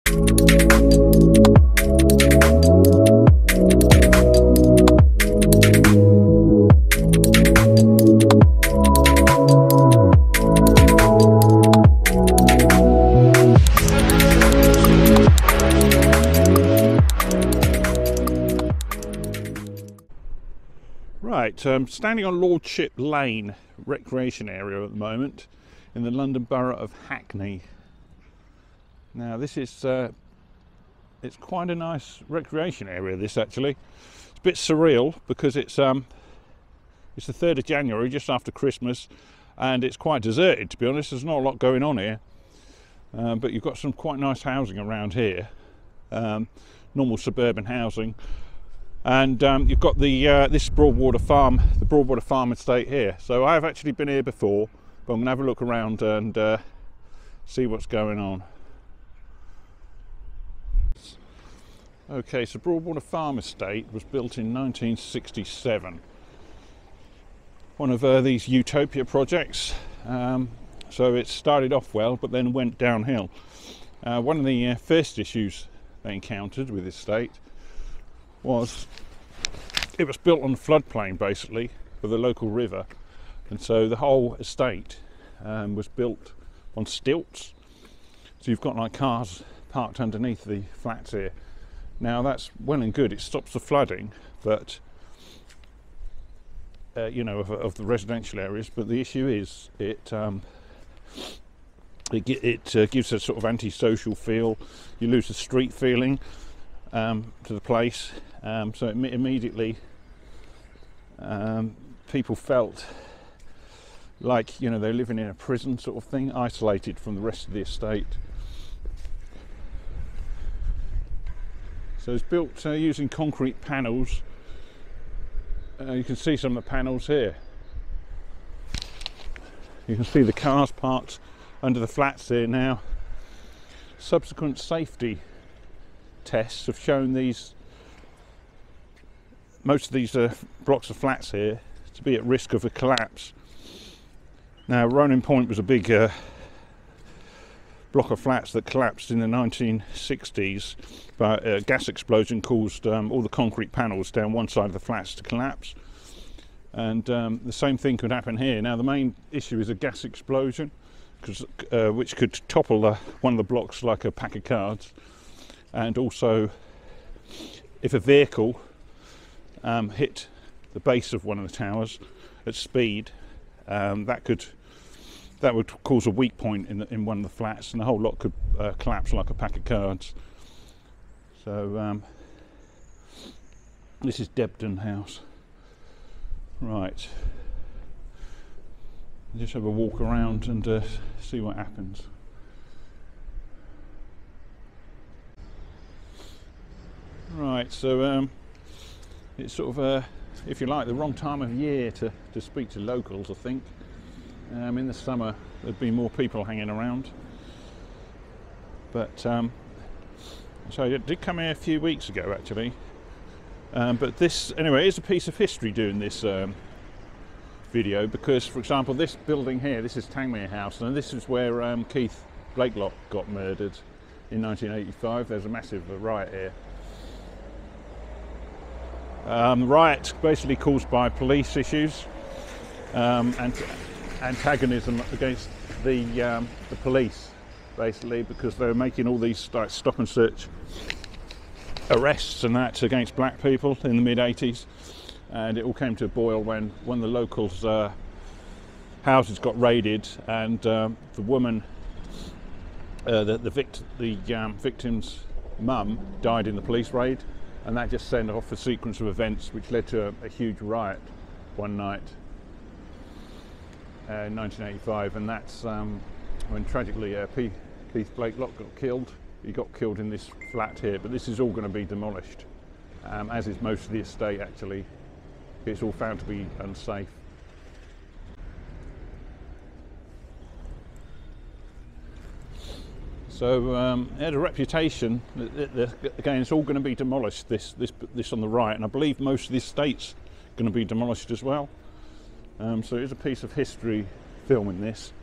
Right, I'm standing on Lordship Lane recreation area at the moment in the London Borough of Hackney. Now this is it's quite a nice recreation area, this actually. It's a bit surreal because it's the 3rd of January, just after Christmas, and it's quite deserted, to be honest. There's not a lot going on here, but you've got some quite nice housing around here, normal suburban housing. And you've got the this Broadwater farm, the Broadwater farm estate here. So I've actually been here before, but I'm going to have a look around and see what's going on. Okay, so Broadwater farm estate was built in 1967. One of these utopia projects. So it started off well, but then went downhill. One of the first issues they encountered with this estate was it was built on the floodplain basically for the local river, and so the whole estate was built on stilts, so you've got like cars parked underneath the flats here. Now that's well and good, it stops the flooding, but you know, of the residential areas, but the issue is it gives a sort of antisocial feel. You lose the street feeling to the place, so immediately people felt like, you know, they're living in a prison sort of thing, isolated from the rest of the estate. So it's built using concrete panels. You can see some of the panels here. You can see the cars parked under the flats here now. Subsequent safety tests have shown most of these blocks of flats here to be at risk of a collapse. Now Ronin Point was a big block of flats that collapsed in the 1960s, but a gas explosion caused all the concrete panels down one side of the flats to collapse, and the same thing could happen here. Now the main issue is a gas explosion, which could topple one of the blocks like a pack of cards, and also if a vehicle hit the base of one of the towers at speed, that would cause a weak point in one of the flats, and the whole lot could collapse like a pack of cards. So this is Debden House. Right, just have a walk around and see what happens. Right, so it's sort of if you like, the wrong time of year to speak to locals, I think. In the summer there'd be more people hanging around, but so I did come here a few weeks ago actually, but this anyway is a piece of history doing this video, because for example this building here, this is Tangmere House, and this is where Keith Blakelock got murdered in 1985. There's a massive riot here. Riot basically caused by police issues, and antagonism against the police, basically, because they were making all these like stop and search arrests and that against black people in the mid-80s, and it all came to a boil when one of the locals' houses got raided, and the woman, the victim's mum, died in the police raid, and that just sent off a sequence of events which led to a huge riot one night. In 1985, and that's when tragically Keith Blakelock got killed. He got killed in this flat here, but this is all going to be demolished, as is most of the estate actually. It's all found to be unsafe. So it had a reputation that, again, it's all going to be demolished, this on the right, and I believe most of the estate's going to be demolished as well. So it is a piece of history filming this.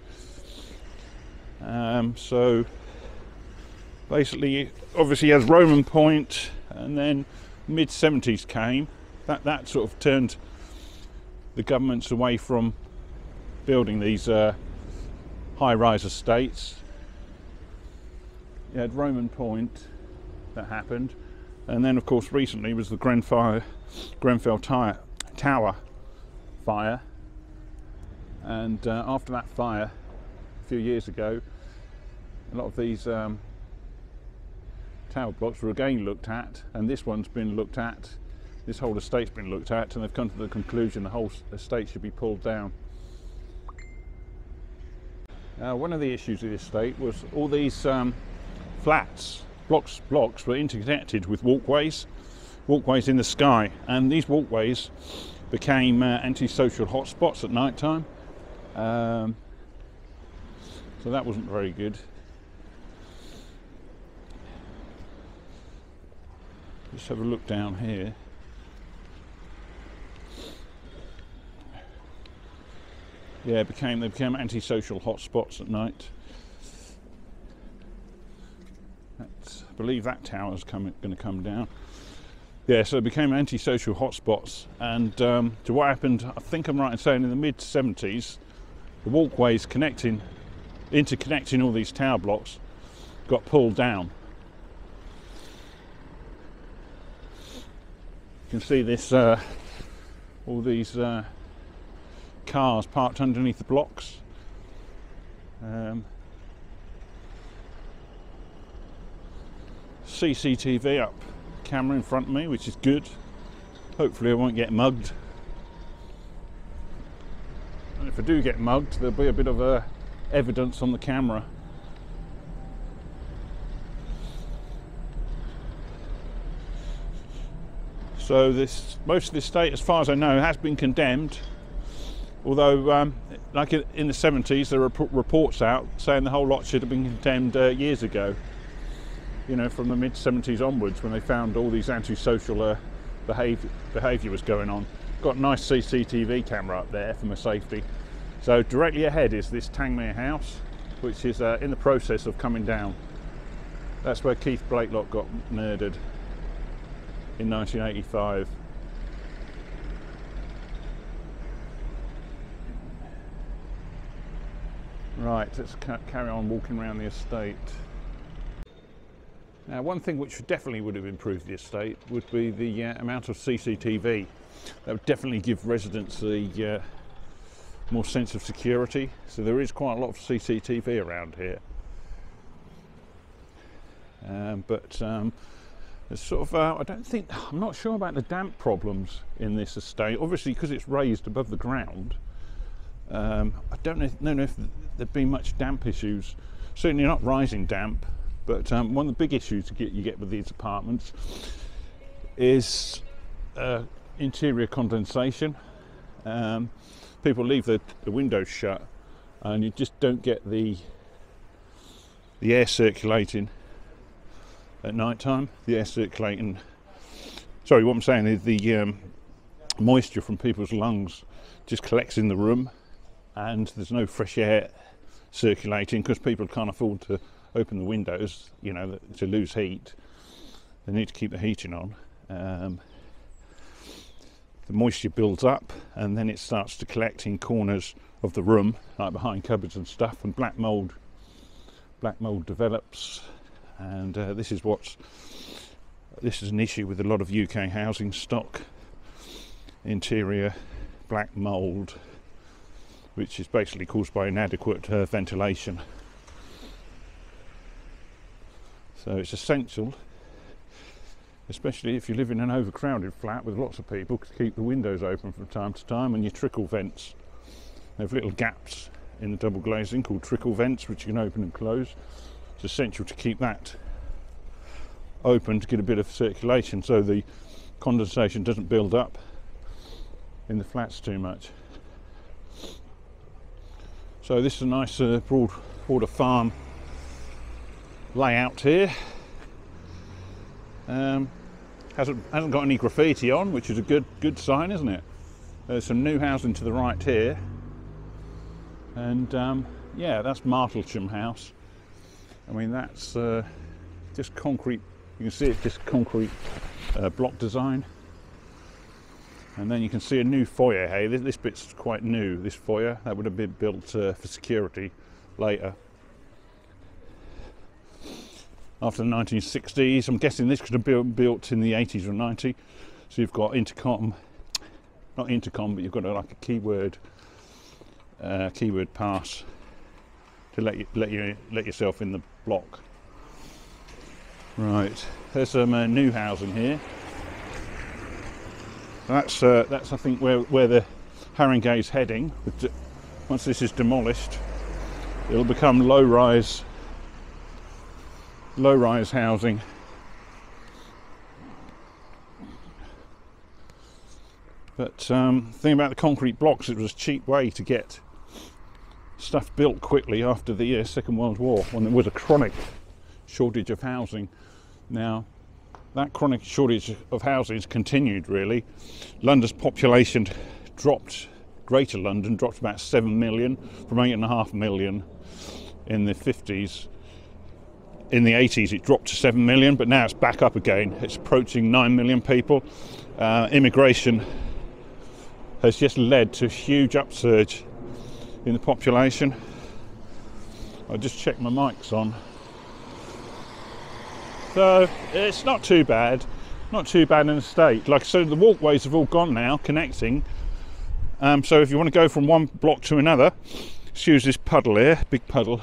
So basically, obviously has Roman Point, and then mid-70s came. That sort of turned the governments away from building these high-rise estates. You had Roman Point that happened, and then of course recently was the Grenfell Tower fire, and after that fire a few years ago, a lot of these tower blocks were again looked at, and this one's been looked at, this whole estate's been looked at, and they've come to the conclusion the whole estate should be pulled down. One of the issues of the estate was all these blocks were interconnected with walkways in the sky, and these walkways became antisocial hotspots at night time. So that wasn't very good. Let's have a look down here. Yeah, they became antisocial hotspots at night. I believe that tower's going to come down. Yeah, so it became antisocial hotspots, and to what happened, I think I'm right in saying, in the mid-70s, the walkways interconnecting all these tower blocks got pulled down. You can see this, all these cars parked underneath the blocks. CCTV up, camera in front of me, which is good. Hopefully I won't get mugged. And if I do get mugged, there'll be a bit of evidence on the camera. So most of the estate, as far as I know, has been condemned. Although, like in the 70s, there were reports out saying the whole lot should have been condemned years ago. You know, from the mid-70s onwards, when they found all these antisocial behaviour was going on. Got a nice CCTV camera up there for my safety. So directly ahead is this Tangmere House, which is in the process of coming down. That's where Keith Blakelock got murdered in 1985. Right, let's carry on walking around the estate. Now, one thing which definitely would have improved the estate would be the amount of CCTV. That would definitely give residents a more sense of security. So there is quite a lot of CCTV around here. There's sort of, I'm not sure about the damp problems in this estate. Obviously, because it's raised above the ground, I don't know if there'd be much damp issues. Certainly not rising damp. But one of the big issues you get with these apartments is interior condensation. People leave the windows shut, and you just don't get the air circulating at night time. The air circulating. Sorry, what I'm saying is the moisture from people's lungs just collects in the room, and there's no fresh air circulating because people can't afford to open the windows, you know, to lose heat. They need to keep the heating on. The moisture builds up, and then it starts to collect in corners of the room, like behind cupboards and stuff, and black mold develops. And this is an issue with a lot of UK housing stock. Interior black mold, which is basically caused by inadequate ventilation. So it's essential, especially if you live in an overcrowded flat with lots of people, to keep the windows open from time to time, and your trickle vents. They have little gaps in the double glazing called trickle vents, which you can open and close. It's essential to keep that open to get a bit of circulation so the condensation doesn't build up in the flats too much. So this is a nice Broadwater farm layout here. Hasn't got any graffiti on, which is a good sign, isn't it? There's some new housing to the right here, and yeah, that's Martlesham House. I mean, that's just concrete. You can see it's just concrete block design. And then you can see a new foyer here. This bit's quite new, this foyer. That would have been built for security later. After the 1960s, I'm guessing this could have been built in the 80s or 90s. So you've got intercom, not intercom, but you've got like a keyword pass to let yourself in the block. Right, there's some new housing here. That's I think where the Haringey's heading. Once this is demolished, it'll become low-rise housing. But the thing about the concrete blocks, it was a cheap way to get stuff built quickly after the Second World War, when there was a chronic shortage of housing. Now, that chronic shortage of housing has continued, really. London's population dropped, Greater London dropped about 7 million from 8.5 million in the 50s. In the 80s it dropped to 7 million, but now it's back up again. It's approaching 9 million people. Immigration has just led to a huge upsurge in the population. I'll just check my mic's on. So it's not too bad in the state. Like, so the walkways have all gone now, connecting. So if you want to go from one block to another, let's use this puddle here, big puddle.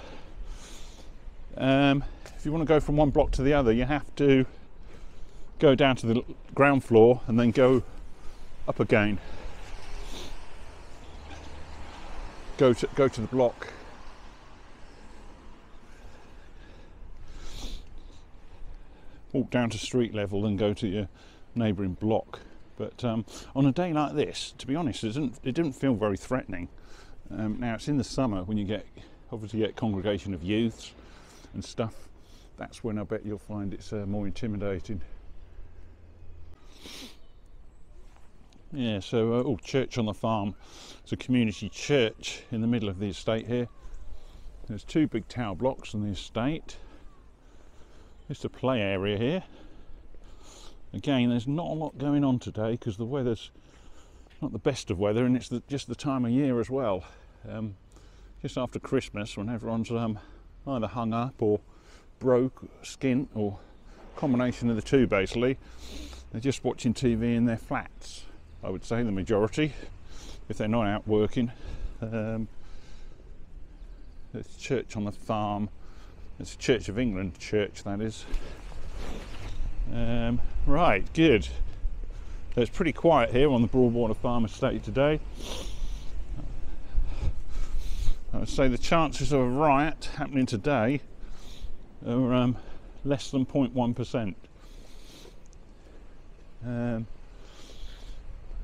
If you want to go from one block to the other, you have to go down to the ground floor and then go up again. Go to the block. Walk down to street level and go to your neighbouring block. But on a day like this, to be honest, it didn't feel very threatening. Now it's in the summer when you obviously get congregation of youths and stuff. That's when I bet you'll find it's more intimidating. Yeah, so church on the farm. It's a community church in the middle of the estate here. There's two big tower blocks on the estate. Just a play area here. Again, there's not a lot going on today because the weather's not the best of weather, and it's just the time of year as well. Just after Christmas, when everyone's either hung up or broke, skint, or combination of the two basically. They're just watching TV in their flats, I would say, the majority, if they're not out working. There's church on the farm. It's a Church of England church, that is. Right, good. So it's pretty quiet here on the Broadwater farm estate today. I would say the chances of a riot happening today are less than 0.1%.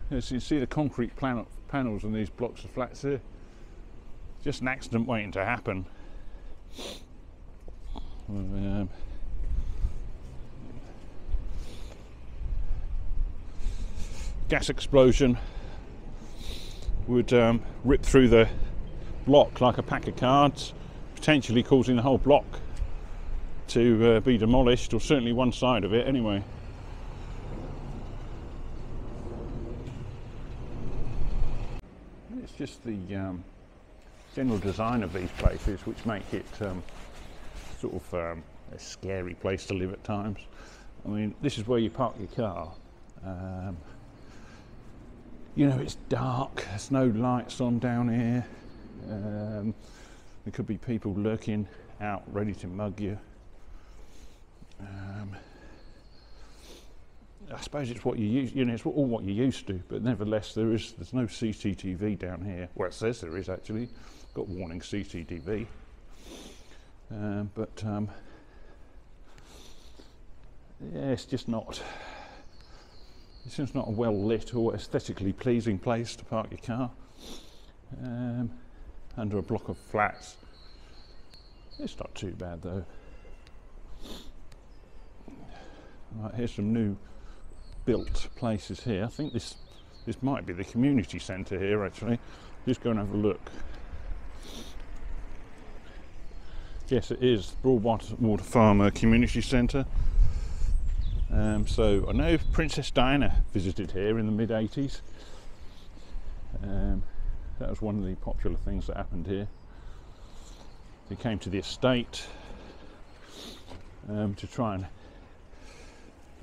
As you can see, the concrete panels on these blocks of flats here, just an accident waiting to happen. Gas explosion would rip through the block like a pack of cards, potentially causing the whole block to be demolished, or certainly one side of it anyway. It's just the general design of these places which make it sort of a scary place to live at times. I mean, this is where you park your car. You know, it's dark, there's no lights on down here. There could be people lurking out ready to mug you. I suppose it's what you use, you know, it's all what you're used to, but nevertheless there's no CCTV down here. Well, it says there is actually, got warning CCTV. Yeah, it's just not a well lit or aesthetically pleasing place to park your car under a block of flats. It's not too bad though. Right, here's some new built places here. I think this might be the community centre here actually. Just go and have a look. Yes, it is Broadwater Farm Community Centre. So I know Princess Diana visited here in the mid-80s. That was one of the popular things that happened here. They came to the estate to try and,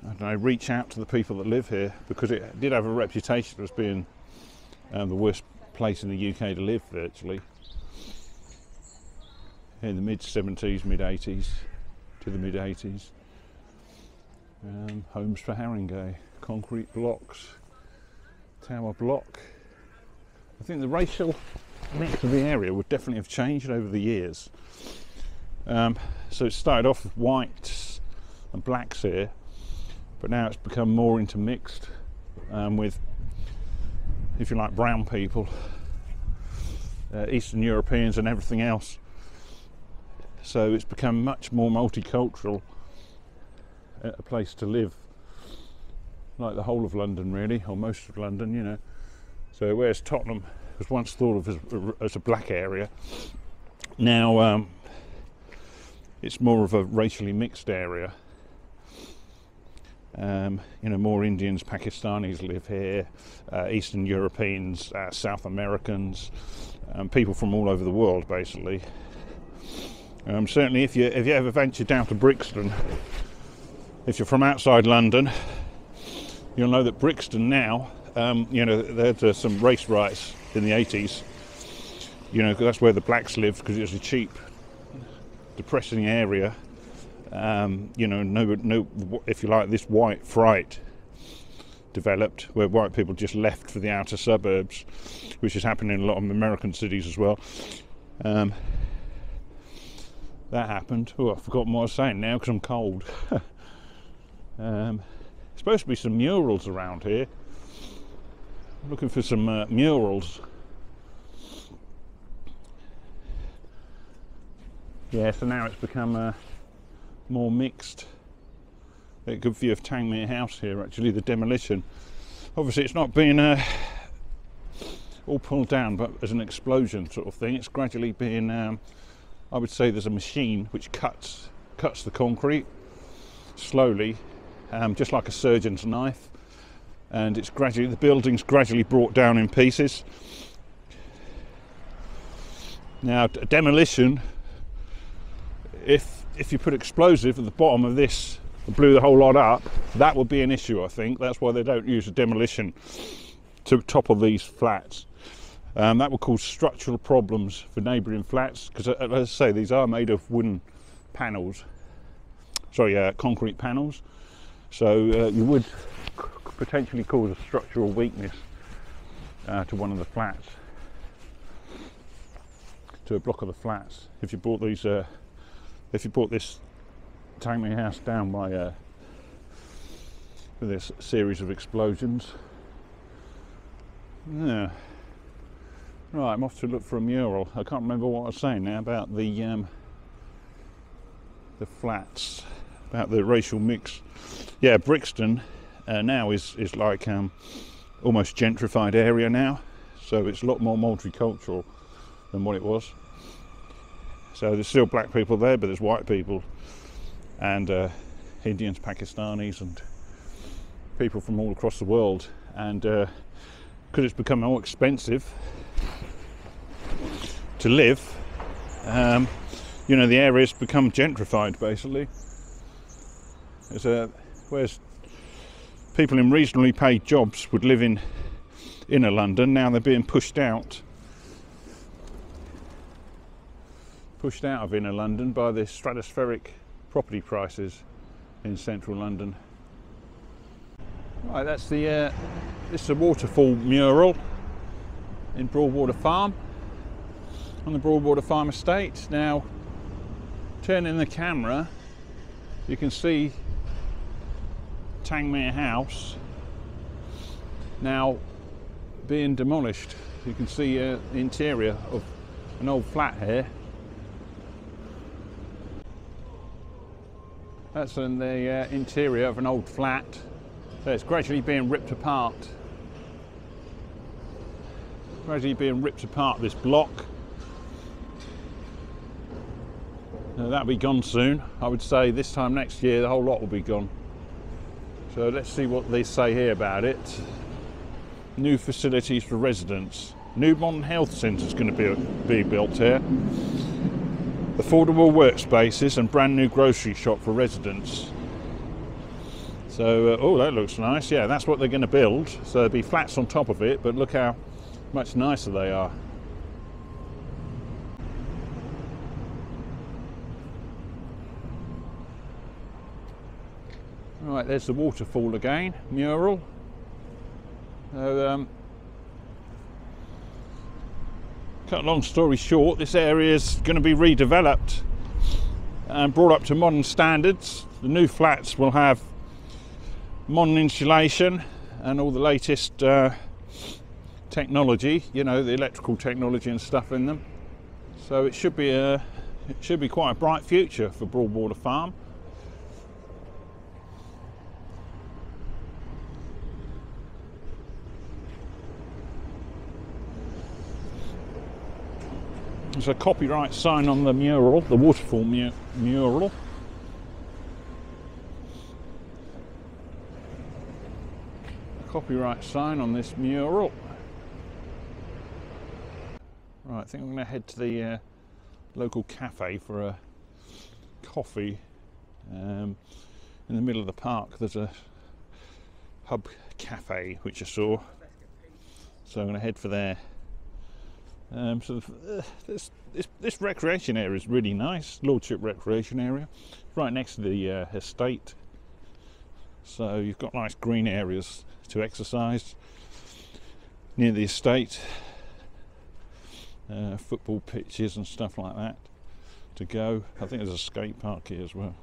I don't know, reach out to the people that live here, because it did have a reputation as being the worst place in the UK to live, virtually. In the mid-70s, mid-80s to the mid-80s. Homes for Haringey, concrete blocks, tower block. I think the racial mix of the area would definitely have changed over the years. So it started off with whites and blacks here, but now it's become more intermixed with, if you like, brown people, Eastern Europeans and everything else. So it's become much more multicultural, a place to live, like the whole of London really, or most of London, you know. So whereas Tottenham was once thought of as a black area, now it's more of a racially mixed area. You know, more Indians, Pakistanis live here, Eastern Europeans, South Americans, people from all over the world basically. Certainly if you ever venture down to Brixton, if you're from outside London, you'll know that Brixton now, you know, there's some race riots in the 80s, you know, 'cause that's where the blacks lived, because it was a cheap, depressing area. You know, no, if you like, this white fright developed, where white people just left for the outer suburbs, which is happening in a lot of American cities as well. That happened. Oh, I've forgotten what I was saying now because I'm cold. Supposed to be some murals around here. I'm looking for some murals. Yeah, so now it's become more mixed. A good view of Tangmere House here, actually, the demolition. Obviously it's not been all pulled down, but as an explosion sort of thing. It's gradually being, I would say there's a machine which cuts the concrete slowly, just like a surgeon's knife, and it's gradually, the building's gradually brought down in pieces. Now demolition, if you put explosive at the bottom of this and blew the whole lot up, that would be an issue, I think. That's why they don't use a demolition to topple these flats. That will cause structural problems for neighbouring flats, because as I say, these are made of wooden panels, sorry, concrete panels, so you would potentially cause a structural weakness to one of the flats, to a block of the flats, if you brought these if you brought this Tangmere House down by with this series of explosions. Yeah. Right, I'm off to look for a mural. I can't remember what I was saying now about the flats, about the racial mix. Yeah, Brixton now is like almost gentrified area now, so it's a lot more multicultural than what it was. So there's still black people there, but there's white people and Indians, Pakistanis, and people from all across the world. And because it's become more expensive to live, you know, the area's become gentrified basically. Whereas people in reasonably paid jobs would live in inner London, now they're being pushed out of inner London by the stratospheric property prices in central London. Right, that's the this is a waterfall mural in Broadwater Farm, on the Broadwater Farm estate. Now, turning the camera, you can see Tangmere House now being demolished. You can see the interior of an old flat here. That's in the interior of an old flat. So it's gradually being ripped apart. Gradually being ripped apart, this block. That'll be gone soon. I would say this time next year the whole lot will be gone. So let's see what they say here about it. New facilities for residents. New modern health centre is going to be built here. Affordable workspaces and brand new grocery shop for residents. So, oh, that looks nice. Yeah, that's what they're going to build. So there'll be flats on top of it, but look how much nicer they are. Right, there's the waterfall again, mural. So, cut a long story short, this area is going to be redeveloped and brought up to modern standards. The new flats will have modern insulation and all the latest technology, you know, the electrical technology and stuff in them. So it should be quite a bright future for Broadwater Farm. There's a copyright sign on the mural, the waterfall mural. A copyright sign on this mural. Right, I think I'm going to head to the local cafe for a coffee. In the middle of the park there's a pub cafe which I saw. So I'm going to head for there. This recreation area is really nice, Lordship recreation area, right next to the estate. So you've got nice green areas to exercise near the estate, football pitches and stuff like that to go. I think there's a skate park here as well.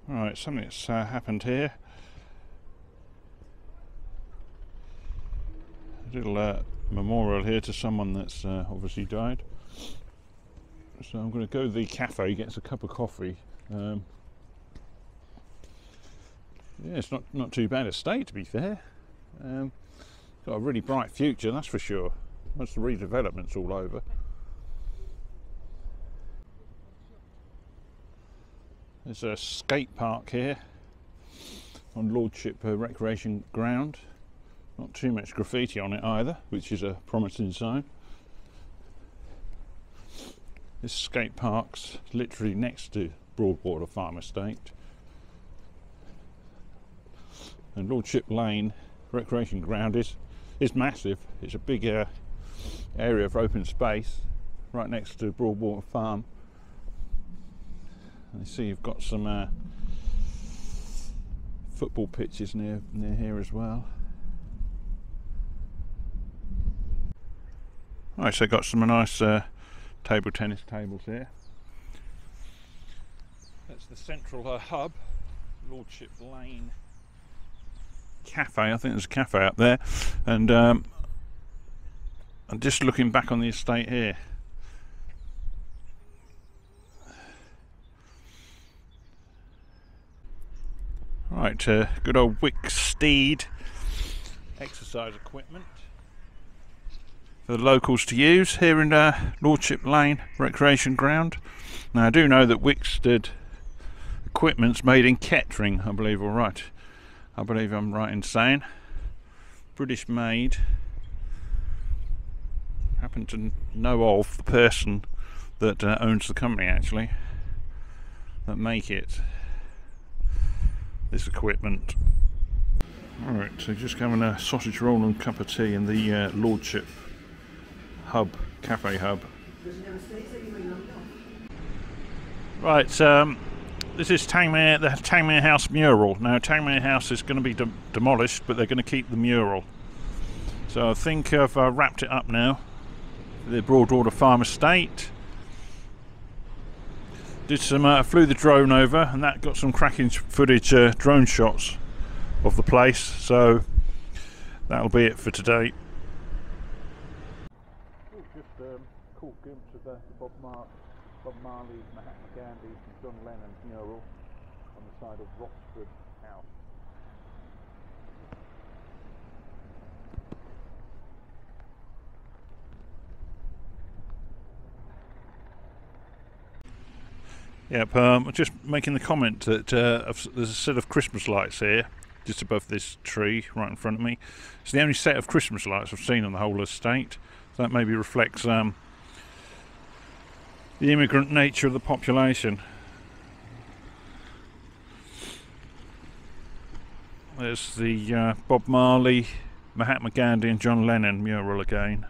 Right, something's happened here. A little memorial here to someone that's obviously died. So I'm going to go to the cafe, get us a cup of coffee. Yeah, it's not too bad a state, to be fair. Got a really bright future, that's for sure. Once the redevelopment's all over. There's a skate park here on Lordship Recreation Ground. Not too much graffiti on it either, which is a promising sign. This skate park's literally next to Broadwater Farm Estate. And Lordship Lane Recreation Ground is massive. It's a big area of open space right next to Broadwater Farm. You see you've got some football pitches near here as well. Right, so got some nice table tennis tables here. That's the central hub, Lordship Lane Cafe. I think there's a cafe up there, and I'm just looking back on the estate here. Right, good old Wick Steed exercise equipment for the locals to use here in Lordship Lane Recreation Ground. Now I do know that Wicksteed equipment's made in Kettering, I believe, all right. I believe I'm right in saying. British made. Happen to know of the person that owns the company actually, that make it. This equipment. Alright, so just having a sausage roll and cup of tea in the Lordship hub, cafe hub. Right, this is the Tangmere House mural. Now Tangmere House is going to be demolished, but they're going to keep the mural. So I think I've wrapped it up now. The Broadwater Farm Estate. Did some, flew the drone over, and that got some cracking footage, drone shots of the place. So that'll be it for today. Just caught glimpse of the Bob Marley, Mahatma Gandhi, and John Lennon's mural on the side of Roxford House. Yep, just making the comment that there's a set of Christmas lights here, just above this tree right in front of me. It's the only set of Christmas lights I've seen on the whole estate. So that maybe reflects the immigrant nature of the population. There's the Bob Marley, Mahatma Gandhi and John Lennon mural again.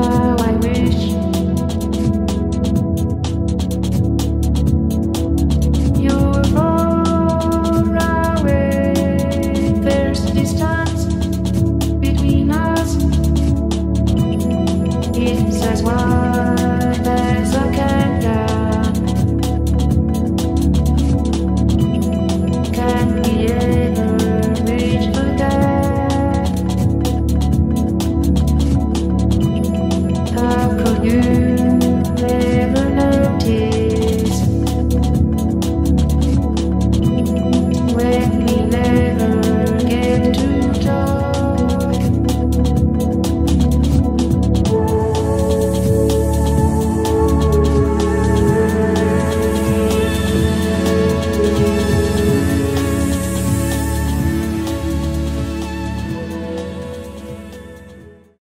how I wish you're far away. There's distance between us. It's as wide